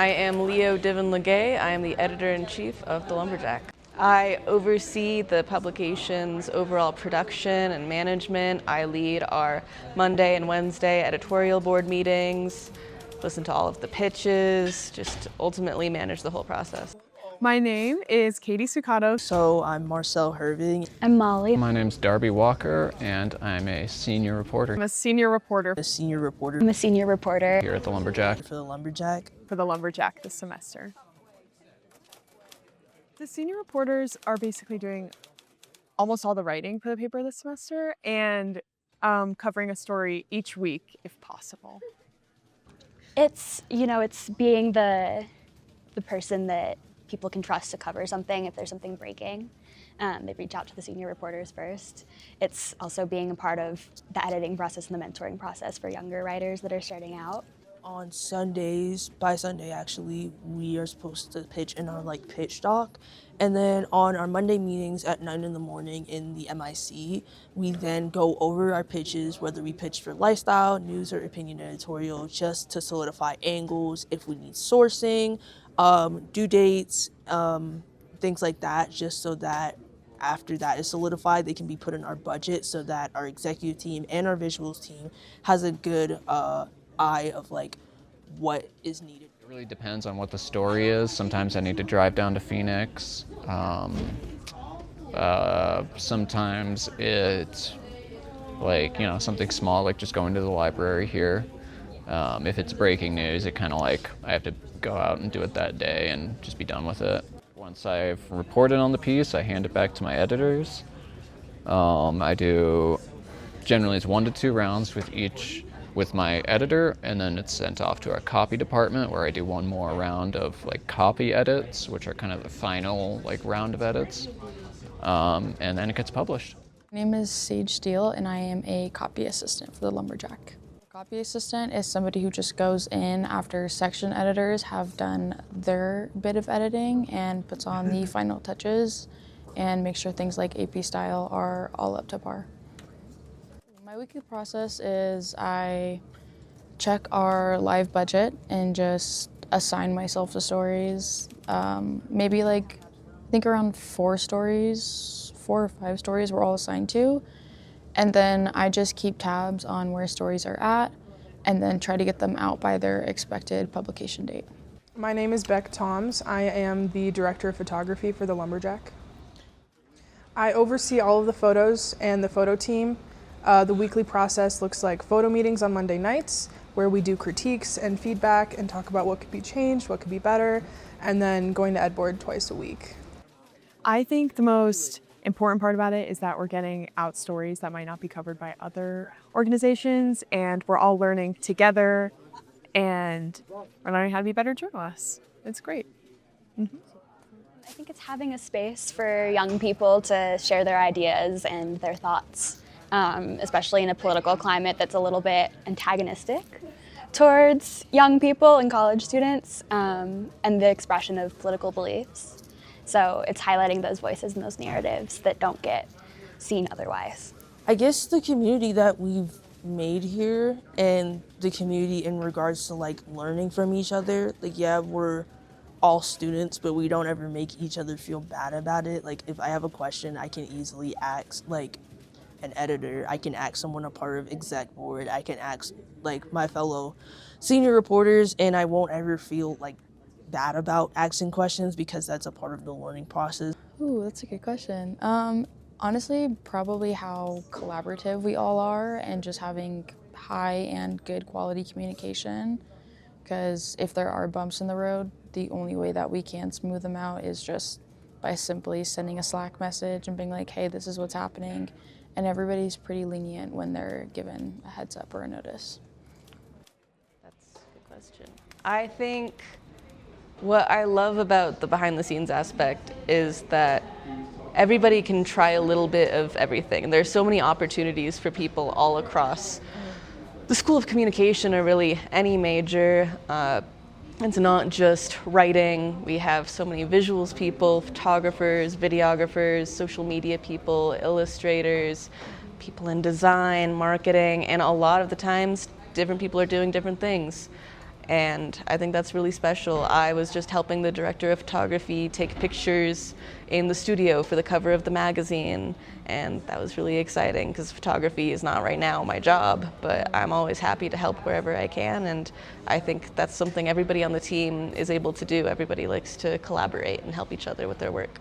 I am Leo Divin-Legay. I am the editor-in-chief of the Lumberjack. I oversee the publication's overall production and management. I lead our Monday and Wednesday editorial board meetings, listen to all of the pitches, just ultimately manage the whole process. My name is Katie Sucato. So I'm Marcel Herving. I'm Molly. My name's Darby Walker, and I'm a senior reporter. I'm a senior reporter. A senior reporter. I'm a senior reporter Here at the Lumberjack. For the Lumberjack. For the Lumberjack this semester. The senior reporters are basically doing almost all the writing for the paper this semester and covering a story each week if possible. It's being the person that people can trust to cover something if there's something breaking. They reach out to the senior reporters first. It's also being a part of the editing process and the mentoring process for younger writers that are starting out. On Sundays, by Sunday actually, we are supposed to pitch in our pitch doc. And then on our Monday meetings at 9 in the morning in the MIC, we then go over our pitches, whether we pitch for lifestyle, news, or opinion editorial, just to solidify angles, if we need sourcing, due dates, things like that, just so that after that is solidified, they can be put in our budget so that our executive team and our visuals team has a good eye of what is needed. It really depends on what the story is. Sometimes I need to drive down to Phoenix. Sometimes it's something small, like just going to the library here. If it's breaking news, it kind of I have to go out and do it that day and just be done with it. Once I've reported on the piece, I hand it back to my editors. I do, generally it's 1 to 2 rounds with my editor, and then it's sent off to our copy department where I do one more round of copy edits, which are kind of the final round of edits, and then it gets published. My name is Sage Steele, and I am a copy assistant for the Lumberjack. Copy assistant is somebody who just goes in after section editors have done their bit of editing and puts on the final touches and makes sure things like AP style are all up to par. My weekly process is I check our live budget and just assign myself to stories. Maybe I think around 4 or 5 stories we're all assigned to. And then I just keep tabs on where stories are at and then try to get them out by their expected publication date. My name is Beck Toms. I am the director of photography for the Lumberjack. I oversee all of the photos and the photo team. The weekly process looks like photo meetings on Monday nights where we do critiques and feedback and talk about what could be changed, what could be better, and then going to Ed Board twice a week. I think the most important part about it is that we're getting out stories that might not be covered by other organizations, and we're all learning together, and we're learning how to be better journalists. It's great. Mm-hmm. I think it's having a space for young people to share their ideas and their thoughts, especially in a political climate that's a little bit antagonistic towards young people and college students, and the expression of political beliefs. So it's highlighting those voices and those narratives that don't get seen otherwise. I guess the community that we've made here and the community in regards to learning from each other, we're all students, but we don't ever make each other feel bad about it. If I have a question, I can easily ask an editor, I can ask someone a part of exec board, I can ask my fellow senior reporters, and I won't ever feel bad about asking questions because that's a part of the learning process. Ooh, that's a good question. Honestly, probably how collaborative we all are and just having high and good quality communication. Because if there are bumps in the road, the only way that we can smooth them out is just by simply sending a Slack message and being hey, this is what's happening. And everybody's pretty lenient when they're given a heads up or a notice. That's a good question. I think what I love about the behind the scenes aspect is that everybody can try a little bit of everything. And there's so many opportunities for people all across the School of Communication, or really any major. It's not just writing. We have so many visuals people, photographers, videographers, social media people, illustrators, people in design, marketing, and a lot of the times different people are doing different things. and I think that's really special. I was just helping the director of photography take pictures in the studio for the cover of the magazine, and that was really exciting because photography is not right now my job, but I'm always happy to help wherever I can, and I think that's something everybody on the team is able to do. Everybody likes to collaborate and help each other with their work.